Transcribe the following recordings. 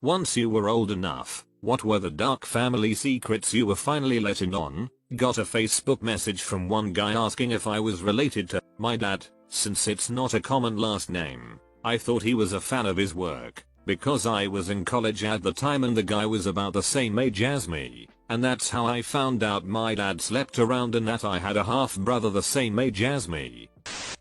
Once you were old enough, what were the dark family secrets you were finally letting on? Got a Facebook message from one guy asking if I was related to my dad, since it's not a common last name. I thought he was a fan of his work, because I was in college at the time and the guy was about the same age as me, and that's how I found out my dad slept around and that I had a half brother the same age as me.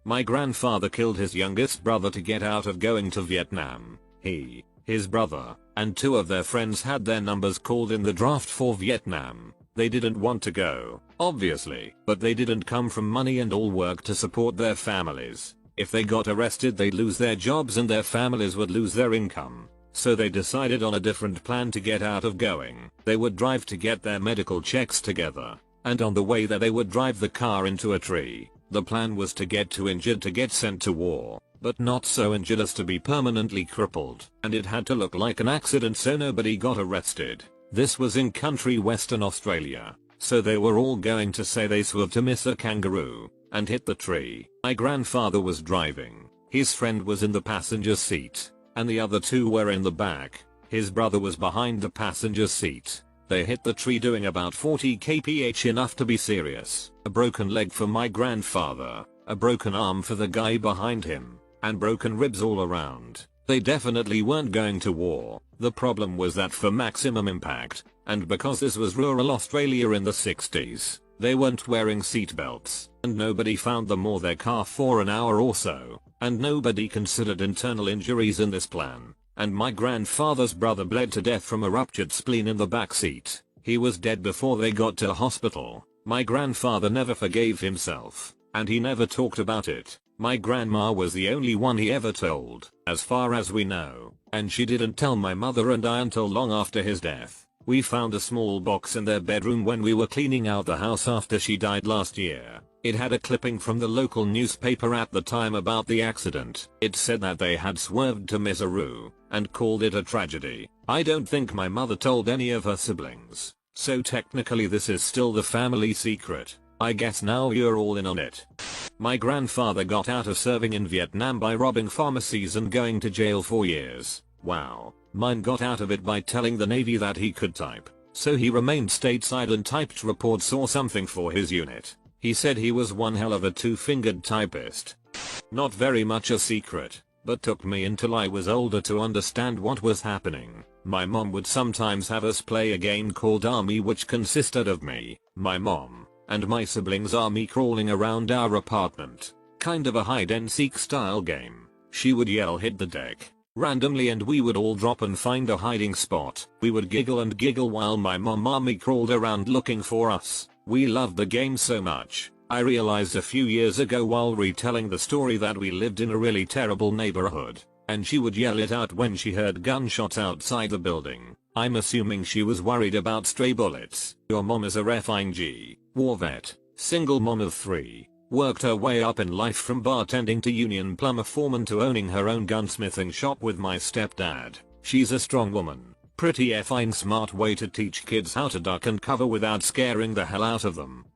My grandfather killed his youngest brother to get out of going to Vietnam. He, his brother, and 2 of their friends had their numbers called in the draft for Vietnam. They didn't want to go, obviously, but they didn't come from money and all work to support their families. If they got arrested they'd lose their jobs and their families would lose their income. So they decided on a different plan to get out of going. They would drive to get their medical checks together, and on the way there they would drive the car into a tree. The plan was to get too injured to get sent to war, but not so injured as to be permanently crippled, and it had to look like an accident so nobody got arrested. This was in country Western Australia, so they were all going to say they swerved to miss a kangaroo and hit the tree. My grandfather was driving, his friend was in the passenger seat, and the other 2 were in the back. His brother was behind the passenger seat. They hit the tree doing about 40 kph, enough to be serious. A broken leg for my grandfather, a broken arm for the guy behind him, and broken ribs all around. They definitely weren't going to war. The problem was that for maximum impact, and because this was rural Australia in the 60s, they weren't wearing seatbelts, and nobody found them or their car for an hour or so, and nobody considered internal injuries in this plan. And my grandfather's brother bled to death from a ruptured spleen in the back seat. He was dead before they got to hospital. My grandfather never forgave himself, and he never talked about it. My grandma was the only one he ever told, as far as we know, and she didn't tell my mother and I until long after his death. We found a small box in their bedroom when we were cleaning out the house after she died last year. It had a clipping from the local newspaper at the time about the accident. It said that they had swerved to miss a roo, and called it a tragedy. I don't think my mother told any of her siblings, so technically this is still the family secret. I guess now you're all in on it. My grandfather got out of serving in Vietnam by robbing pharmacies and going to jail for years. Wow. Mine got out of it by telling the Navy that he could type, so he remained stateside and typed reports or something for his unit. He said he was one hell of a 2-fingered typist. Not very much a secret, but took me until I was older to understand what was happening. My mom would sometimes have us play a game called Army, which consisted of me, my mom, and my siblings army crawling around our apartment. Kind of a hide and seek style game. She would yell hit the deck randomly and we would all drop and find a hiding spot. We would giggle and giggle while my mom army crawled around looking for us. We loved the game so much. I realized a few years ago while retelling the story that we lived in a really terrible neighborhood, and she would yell it out when she heard gunshots outside the building. I'm assuming she was worried about stray bullets. Your mom is a reffing G. War vet, single mom of 3. Worked her way up in life from bartending to union plumber foreman to owning her own gunsmithing shop with my stepdad. She's a strong woman. Pretty effing smart way to teach kids how to duck and cover without scaring the hell out of them.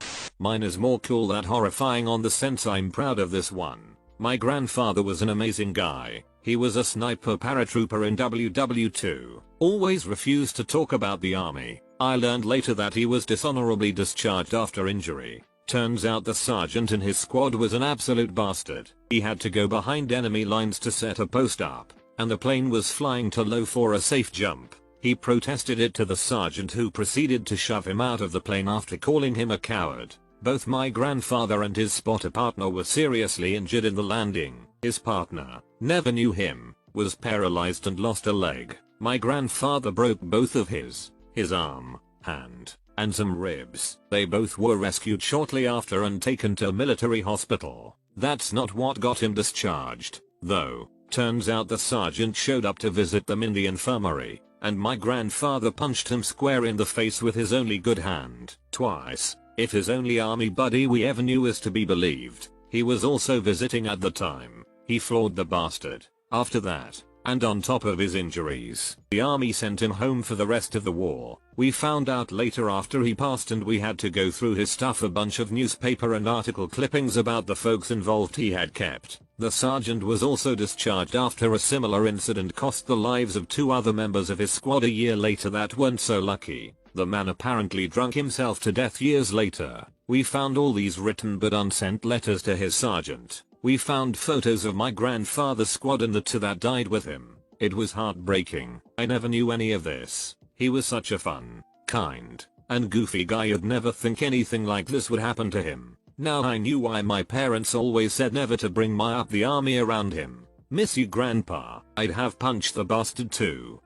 Mine is more cool than horrifying on the sense I'm proud of this one. My grandfather was an amazing guy. He was a sniper paratrooper in WW2. Always refused to talk about the army. I learned later that he was dishonorably discharged after injury. Turns out the sergeant in his squad was an absolute bastard. He had to go behind enemy lines to set a post up, and the plane was flying too low for a safe jump. He protested it to the sergeant, who proceeded to shove him out of the plane after calling him a coward. Both my grandfather and his spotter partner were seriously injured in the landing. His partner never knew him, was paralyzed and lost a leg. My grandfather broke both of his arm, hand, and some ribs. They both were rescued shortly after and taken to a military hospital. That's not what got him discharged, though. Turns out the sergeant showed up to visit them in the infirmary, and my grandfather punched him square in the face with his only good hand, twice. If his only army buddy we ever knew is to be believed, he was also visiting at the time. He floored the bastard. After that, and on top of his injuries, the army sent him home for the rest of the war. We found out later after he passed, and we had to go through his stuff, a bunch of newspaper and article clippings about the folks involved he had kept. The sergeant was also discharged after a similar incident cost the lives of 2 other members of his squad a year later that weren't so lucky. The man apparently drunk himself to death years later. We found all these written but unsent letters to his sergeant. We found photos of my grandfather's squad and the 2 that died with him. It was heartbreaking. I never knew any of this. He was such a fun, kind, and goofy guy. You'd never think anything like this would happen to him. Now I knew why my parents always said never to bring my up the army around him. Miss you, grandpa. I'd have punched the bastard too.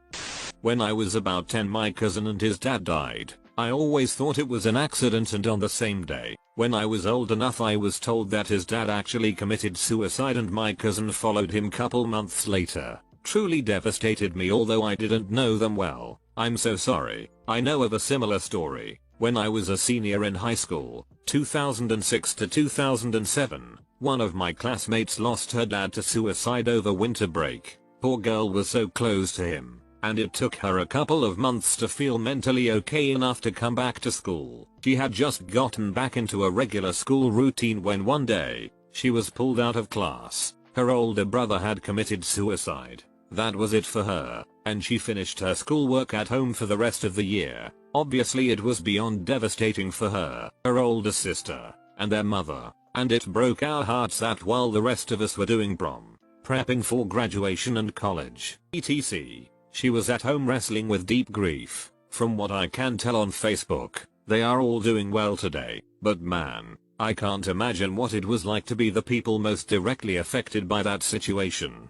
When I was about 10, my cousin and his dad died. I always thought it was an accident, and on the same day, when I was old enough, I was told that his dad actually committed suicide and my cousin followed him couple months later. Truly devastated me, although I didn't know them well. I'm so sorry. I know of a similar story. When I was a senior in high school, 2006 to 2007, one of my classmates lost her dad to suicide over winter break. Poor girl was so close to him, and it took her a couple of months to feel mentally okay enough to come back to school. She had just gotten back into a regular school routine when one day, she was pulled out of class. Her older brother had committed suicide. That was it for her, and she finished her schoolwork at home for the rest of the year. Obviously it was beyond devastating for her, her older sister, and their mother, and it broke our hearts that while the rest of us were doing prom, prepping for graduation and college, etc., she was at home wrestling with deep grief. From what I can tell on Facebook, they are all doing well today, but man, I can't imagine what it was like to be the people most directly affected by that situation.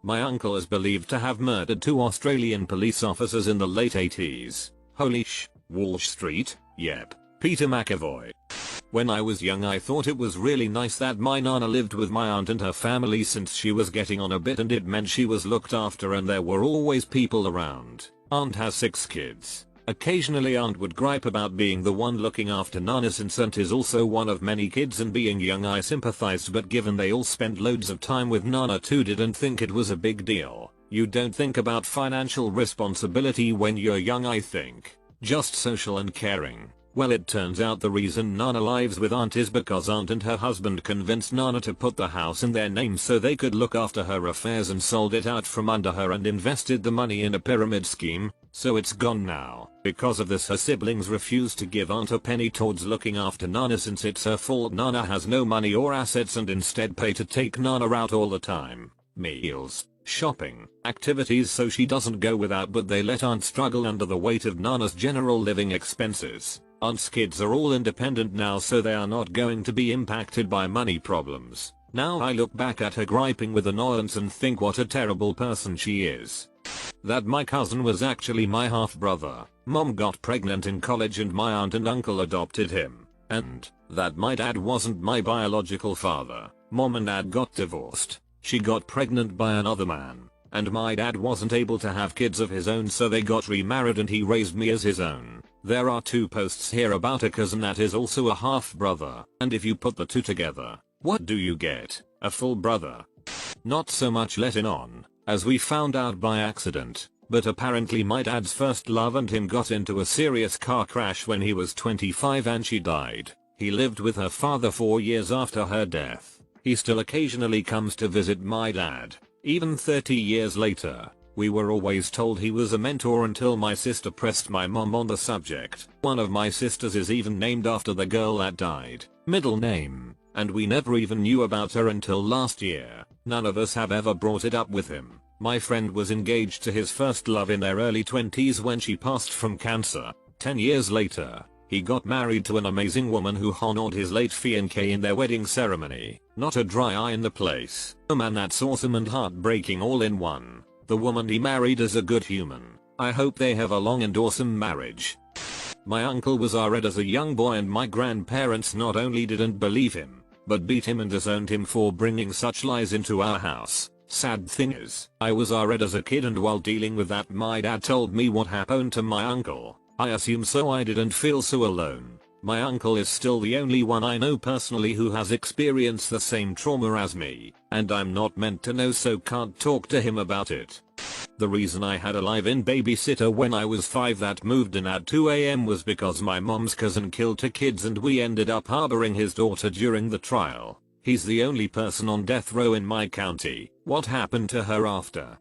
My uncle is believed to have murdered 2 Australian police officers in the late 80s. Holy sh! Walsh Street? Yep. Peter McAvoy. When I was young, I thought it was really nice that my nana lived with my aunt and her family since she was getting on a bit and it meant she was looked after and there were always people around. Aunt has 6 kids. Occasionally aunt would gripe about being the one looking after nana since aunt is also one of many kids, and being young I sympathized, but given they all spent loads of time with nana too, didn't think it was a big deal. You don't think about financial responsibility when you're young, I think. Just social and caring. Well, it turns out the reason nana lives with aunt is because aunt and her husband convinced nana to put the house in their name so they could look after her affairs, and sold it out from under her and invested the money in a pyramid scheme, so it's gone now. Because of this, her siblings refuse to give aunt a penny towards looking after nana since it's her fault nana has no money or assets, and instead pay to take nana out all the time. Meals, shopping, activities, so she doesn't go without, but they let aunt struggle under the weight of nana's general living expenses. Aunt's kids are all independent now, so they are not going to be impacted by money problems. Now I look back at her griping with annoyance and think what a terrible person she is. That my cousin was actually my half-brother. Mom got pregnant in college and my aunt and uncle adopted him. And that my dad wasn't my biological father. Mom and dad got divorced. She got pregnant by another man. And my dad wasn't able to have kids of his own, so they got remarried and he raised me as his own. There are 2 posts here about a cousin that is also a half-brother, and if you put the 2 together, what do you get? A full brother. Not so much letting on, as we found out by accident, but apparently my dad's first love and him got into a serious car crash when he was 25 and she died. He lived with her father 4 years after her death. He still occasionally comes to visit my dad, even 30 years later. We were always told he was a mentor until my sister pressed my mom on the subject. One of my sisters is even named after the girl that died. Middle name. And we never even knew about her until last year. None of us have ever brought it up with him. My friend was engaged to his first love in their early 20s when she passed from cancer. 10 years later, he got married to an amazing woman who honored his late fiancé in their wedding ceremony. Not a dry eye in the place. Oh man, that's awesome and heartbreaking all in one. The woman he married is a good human. I hope they have a long and awesome marriage. My uncle was RED as a young boy and my grandparents not only didn't believe him, but beat him and disowned him for bringing such lies into our house. Sad thing is, I was RED as a kid, and while dealing with that my dad told me what happened to my uncle. I assume so I didn't feel so alone. My uncle is still the only one I know personally who has experienced the same trauma as me, and I'm not meant to know, so can't talk to him about it. The reason I had a live-in babysitter when I was 5 that moved in at 2 AM was because my mom's cousin killed 2 kids and we ended up harboring his daughter during the trial. He's the only person on death row in my county. What happened to her after?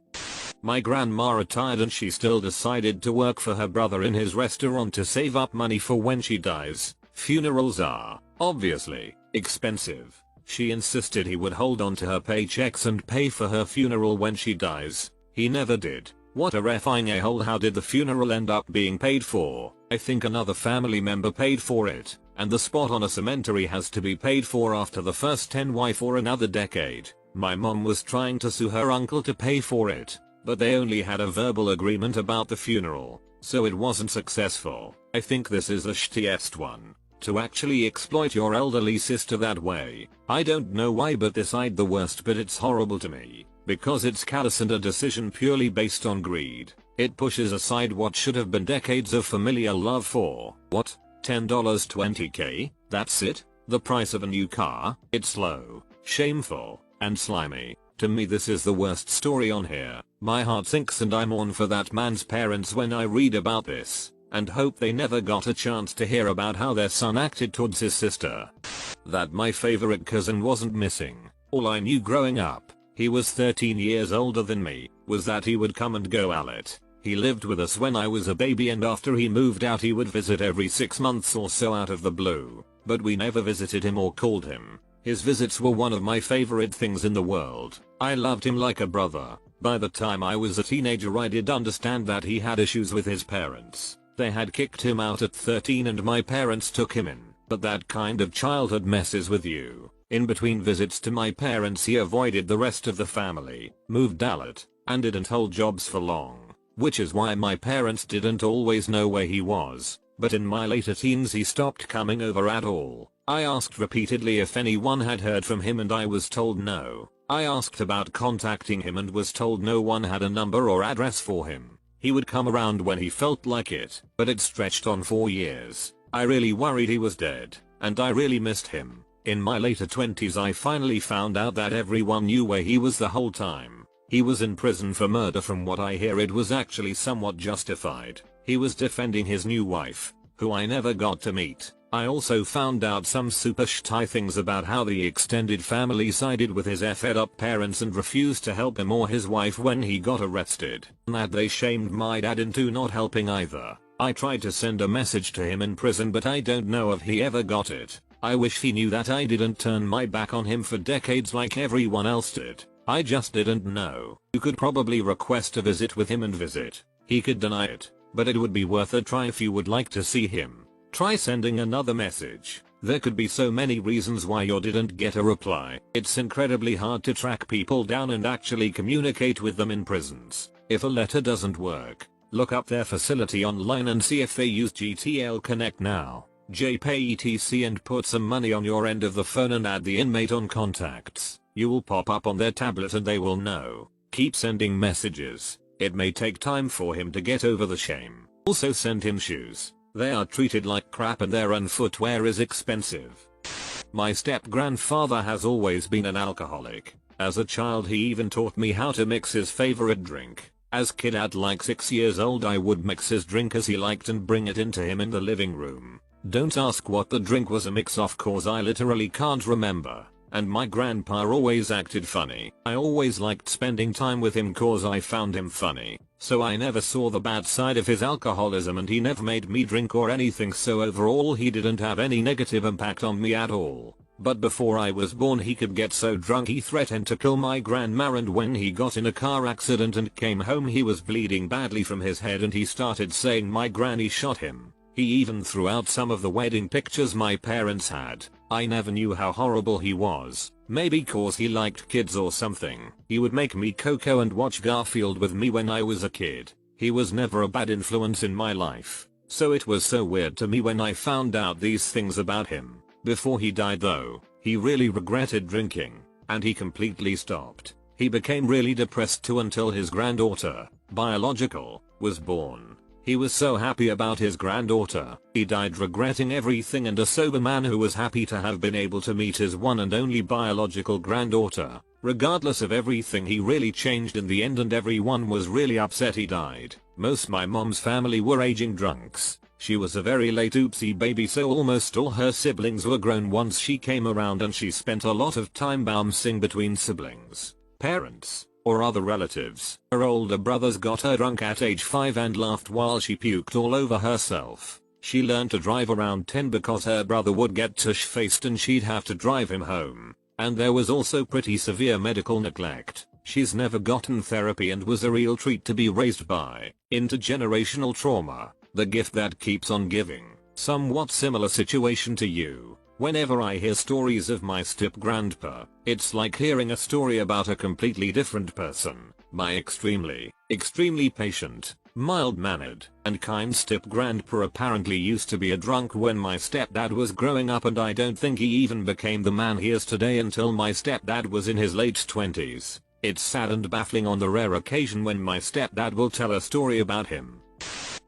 My grandma retired and she still decided to work for her brother in his restaurant to save up money for when she dies. Funerals are, obviously, expensive. She insisted he would hold on to her paychecks and pay for her funeral when she dies. He never did. What a effing a-hole. How did the funeral end up being paid for? I think another family member paid for it, and the spot on a cemetery has to be paid for after the first 10 for another decade. My mom was trying to sue her uncle to pay for it, but they only had a verbal agreement about the funeral, so it wasn't successful. I think this is the shittiest one. To actually exploit your elderly sister that way. I don't know why, but decide the worst, but it's horrible to me. Because it's callous and a decision purely based on greed. It pushes aside what should have been decades of familial love for, what? $10 $20k? That's it? The price of a new car? It's low, shameful, and slimy. To me this is the worst story on here. My heart sinks and I mourn for that man's parents when I read about this, and hope they never got a chance to hear about how their son acted towards his sister. That my favorite cousin wasn't missing. All I knew growing up, he was 13 years older than me, was that he would come and go at. He lived with us when I was a baby, and after he moved out he would visit every 6 months or so out of the blue, but we never visited him or called him. His visits were one of my favorite things in the world. I loved him like a brother. By the time I was a teenager I did understand that he had issues with his parents. They had kicked him out at 13 and my parents took him in, but that kind of childhood messes with you. In between visits to my parents he avoided the rest of the family, moved out, and didn't hold jobs for long, which is why my parents didn't always know where he was. But in my later teens he stopped coming over at all. I asked repeatedly if anyone had heard from him and I was told no. I asked about contacting him and was told no one had a number or address for him. He would come around when he felt like it, but it stretched on 4 years. I really worried he was dead, and I really missed him. In my later 20s I finally found out that everyone knew where he was the whole time. He was in prison for murder. From what I hear it was actually somewhat justified. He was defending his new wife, who I never got to meet. I also found out some super shitty things about how the extended family sided with his fed up parents and refused to help him or his wife when he got arrested. And that they shamed my dad into not helping either. I tried to send a message to him in prison, but I don't know if he ever got it. I wish he knew that I didn't turn my back on him for decades like everyone else did. I just didn't know. You could probably request a visit with him and visit. He could deny it, but it would be worth a try if you would like to see him. Try sending another message. There could be so many reasons why you didn't get a reply. It's incredibly hard to track people down and actually communicate with them in prisons. If a letter doesn't work, look up their facility online and see if they use GTL Connect Now, JPay etc, and put some money on your end of the phone and add the inmate on contacts. You will pop up on their tablet and they will know. Keep sending messages. It may take time for him to get over the shame. Also send him shoes. They are treated like crap and their own footwear is expensive. My step-grandfather has always been an alcoholic. As a child he even taught me how to mix his favorite drink. As kid at like 6 years old I would mix his drink as he liked and bring it into him in the living room. Don't ask what the drink was a mix of cause I literally can't remember. And my grandpa always acted funny. I always liked spending time with him cause I found him funny. So I never saw the bad side of his alcoholism and he never made me drink or anything, so overall he didn't have any negative impact on me at all. But before I was born he could get so drunk he threatened to kill my grandma, and when he got in a car accident and came home he was bleeding badly from his head and he started saying my granny shot him. He even threw out some of the wedding pictures my parents had. I never knew how horrible he was. Maybe cause he liked kids or something. He would make me cocoa and watch Garfield with me when I was a kid. He was never a bad influence in my life. So it was so weird to me when I found out these things about him. Before he died though, he really regretted drinking, and he completely stopped. He became really depressed too until his granddaughter, biological, was born. He was so happy about his granddaughter, he died regretting everything, and a sober man who was happy to have been able to meet his one and only biological granddaughter. Regardless of everything he really changed in the end and everyone was really upset he died. Most my mom's family were aging drunks. She was a very late oopsie baby, so almost all her siblings were grown once she came around, and she spent a lot of time bouncing between siblings, parents, or other relatives. Her older brothers got her drunk at age 5 and laughed while she puked all over herself. She learned to drive around 10 because her brother would get tush-faced and she'd have to drive him home. And there was also pretty severe medical neglect. She's never gotten therapy and was a real treat to be raised by. Intergenerational trauma, the gift that keeps on giving. Somewhat similar situation to you. Whenever I hear stories of my step-grandpa, it's like hearing a story about a completely different person. My extremely patient, mild-mannered, and kind step-grandpa apparently used to be a drunk when my stepdad was growing up, and I don't think he even became the man he is today until my stepdad was in his late 20s. It's sad and baffling on the rare occasion when my stepdad will tell a story about him.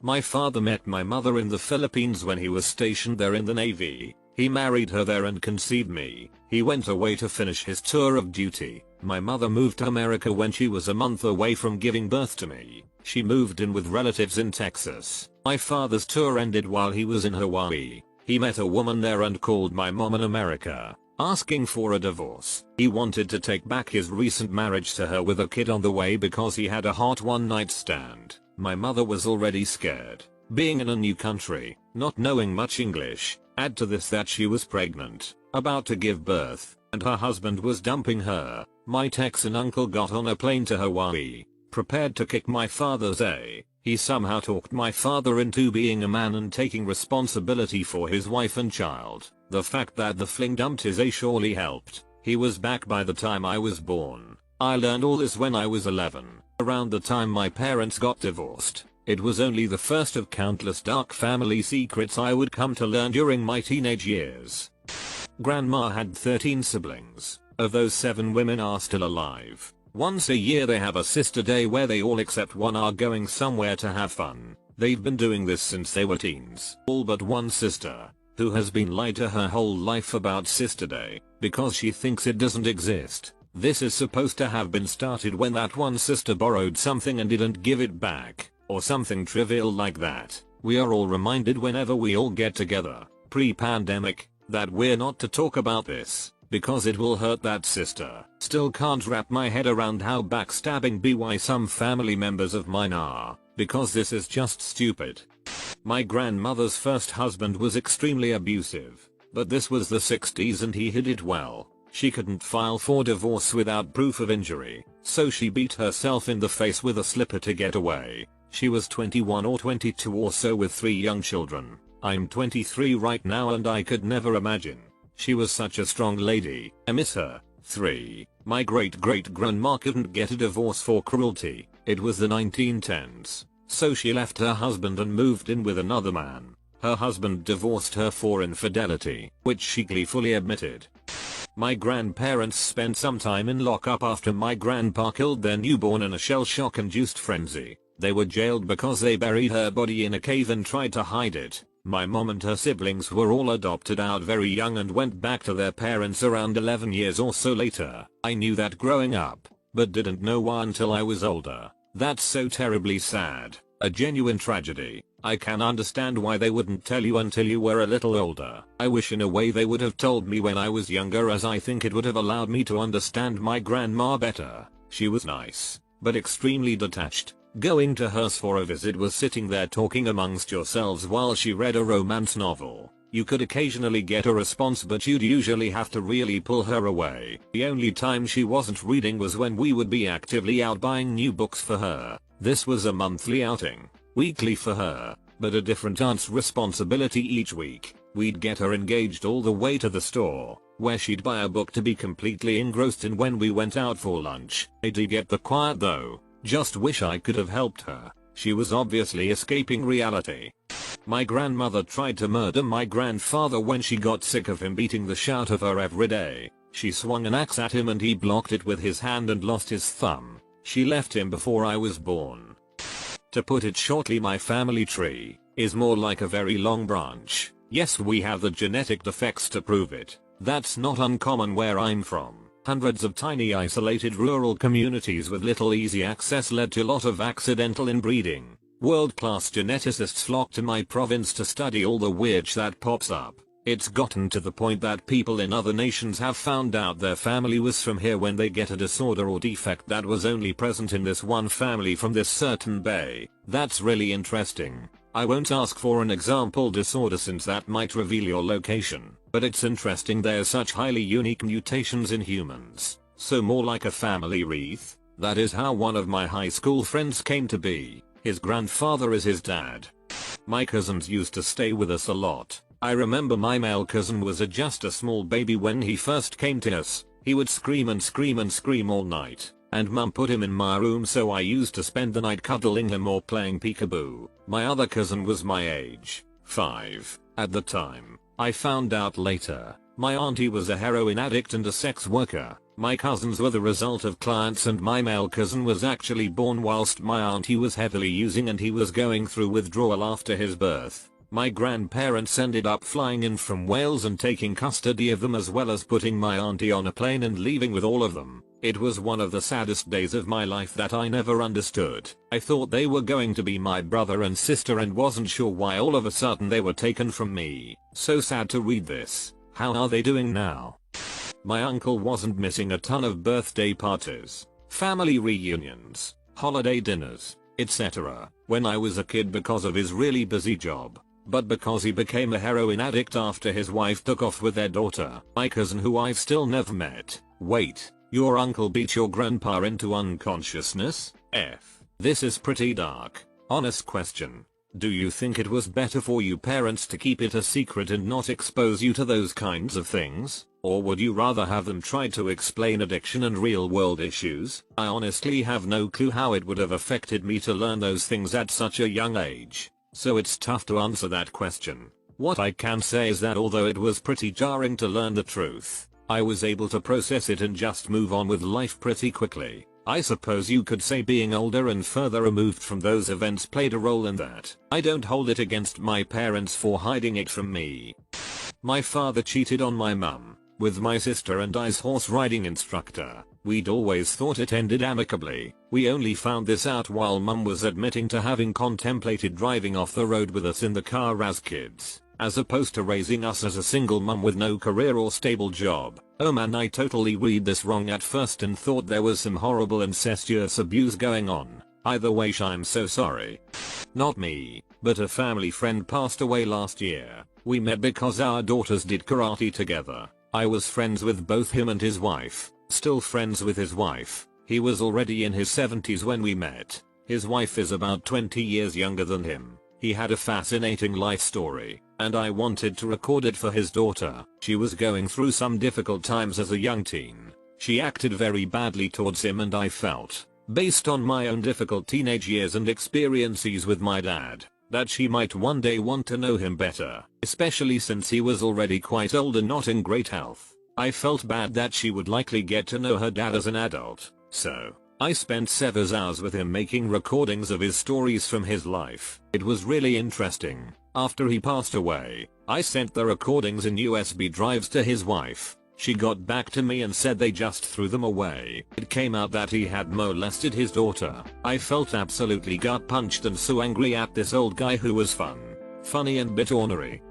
My father met my mother in the Philippines when he was stationed there in the Navy. He married her there and conceived me. He went away to finish his tour of duty. My mother moved to America when she was a month away from giving birth to me. She moved in with relatives in Texas. My father's tour ended while he was in Hawaii. He met a woman there and called my mom in America, asking for a divorce. He wanted to take back his recent marriage to her with a kid on the way because he had a hot one-night stand. My mother was already scared. Being in a new country, not knowing much English, add to this that she was pregnant, about to give birth, and her husband was dumping her. My Texan uncle got on a plane to Hawaii, prepared to kick my father's ass. He somehow talked my father into being a man and taking responsibility for his wife and child. The fact that the fling dumped his ass surely helped. He was back by the time I was born. I learned all this when I was 11, around the time my parents got divorced. It was only the first of countless dark family secrets I would come to learn during my teenage years. Grandma had 13 siblings. Of those, 7 women are still alive. Once a year they have a sister day where they all except one are going somewhere to have fun. They've been doing this since they were teens. All but one sister, who has been lied to her whole life about Sister Day, because she thinks it doesn't exist. This is supposed to have been started when that one sister borrowed something and didn't give it back, or something trivial like that. We are all reminded whenever we all get together, pre-pandemic, that we're not to talk about this, because it will hurt that sister. Still can't wrap my head around how backstabbing by some family members of mine are, because this is just stupid. My grandmother's first husband was extremely abusive, but this was the 60s and he hid it well. She couldn't file for divorce without proof of injury, so she beat herself in the face with a slipper to get away. She was 21 or 22 or so with 3 young children. I'm 23 right now and I could never imagine. She was such a strong lady. I miss her. 3. My great-great-grandma couldn't get a divorce for cruelty. It was the 1910s. So she left her husband and moved in with another man. Her husband divorced her for infidelity, which she gleefully admitted. My grandparents spent some time in lockup after my grandpa killed their newborn in a shell-shock-induced frenzy. They were jailed because they buried her body in a cave and tried to hide it. My mom and her siblings were all adopted out very young and went back to their parents around 11 years or so later. I knew that growing up, but didn't know why until I was older. That's so terribly sad. A genuine tragedy. I can understand why they wouldn't tell you until you were a little older. I wish in a way they would have told me when I was younger, as I think it would have allowed me to understand my grandma better. She was nice, but extremely detached. Going to hers for a visit was sitting there talking amongst yourselves while she read a romance novel. You could occasionally get a response, but you'd usually have to really pull her away. The only time she wasn't reading was when we would be actively out buying new books for her. This was a monthly outing, weekly for her, but a different aunt's responsibility each week. We'd get her engaged all the way to the store, where she'd buy a book to be completely engrossed in when we went out for lunch. I did get the quiet though. Just wish I could have helped her. She was obviously escaping reality. My grandmother tried to murder my grandfather when she got sick of him beating the shit out of her every day. She swung an axe at him and he blocked it with his hand and lost his thumb. She left him before I was born. To put it shortly, my family tree is more like a very long branch. Yes, we have the genetic defects to prove it. That's not uncommon where I'm from. Hundreds of tiny isolated rural communities with little easy access led to a lot of accidental inbreeding. World-class geneticists flock to my province to study all the weird shit that pops up. It's gotten to the point that people in other nations have found out their family was from here when they get a disorder or defect that was only present in this one family from this certain bay. That's really interesting. I won't ask for an example disorder since that might reveal your location, but it's interesting there's such highly unique mutations in humans. So more like a family wreath? That is how one of my high school friends came to be. His grandfather is his dad. My cousins used to stay with us a lot. I remember my male cousin was just a small baby when he first came to us. He would scream and scream and scream all night, and mum put him in my room so I used to spend the night cuddling him or playing peekaboo. My other cousin was my age, 5, at the time. I found out later, my auntie was a heroin addict and a sex worker. My cousins were the result of clients and my male cousin was actually born whilst my auntie was heavily using and he was going through withdrawal after his birth. My grandparents ended up flying in from Wales and taking custody of them as well as putting my auntie on a plane and leaving with all of them. It was one of the saddest days of my life that I never understood. I thought they were going to be my brother and sister and wasn't sure why all of a sudden they were taken from me. So sad to read this. How are they doing now? My uncle wasn't missing a ton of birthday parties, family reunions, holiday dinners, etc. when I was a kid because of his really busy job, but because he became a heroin addict after his wife took off with their daughter, my cousin who I've still never met. Wait, your uncle beat your grandpa into unconsciousness? This is pretty dark. Honest question. Do you think it was better for you parents to keep it a secret and not expose you to those kinds of things? Or would you rather have them try to explain addiction and real world issues? I honestly have no clue how it would have affected me to learn those things at such a young age. So it's tough to answer that question. What I can say is that although it was pretty jarring to learn the truth, I was able to process it and just move on with life pretty quickly. I suppose you could say being older and further removed from those events played a role in that. I don't hold it against my parents for hiding it from me. My father cheated on my mum with my sister and I's horse riding instructor. We'd always thought it ended amicably. We only found this out while mum was admitting to having contemplated driving off the road with us in the car as kids, as opposed to raising us as a single mum with no career or stable job. Oh man, I totally read this wrong at first and thought there was some horrible incestuous abuse going on. Either way, I'm so sorry. Not me, but a family friend passed away last year. We met because our daughters did karate together. I was friends with both him and his wife, still friends with his wife. He was already in his 70s when we met. His wife is about 20 years younger than him. He had a fascinating life story, and I wanted to record it for his daughter. She was going through some difficult times as a young teen. She acted very badly towards him and I felt, based on my own difficult teenage years and experiences with my dad, that she might one day want to know him better, especially since he was already quite old and not in great health. I felt bad that she would likely get to know her dad as an adult, so I spent several hours with him making recordings of his stories from his life. It was really interesting. After he passed away, I sent the recordings in USB drives to his wife. She got back to me and said they just threw them away. It came out that he had molested his daughter. I felt absolutely gut punched and so angry at this old guy who was funny and bit ornery.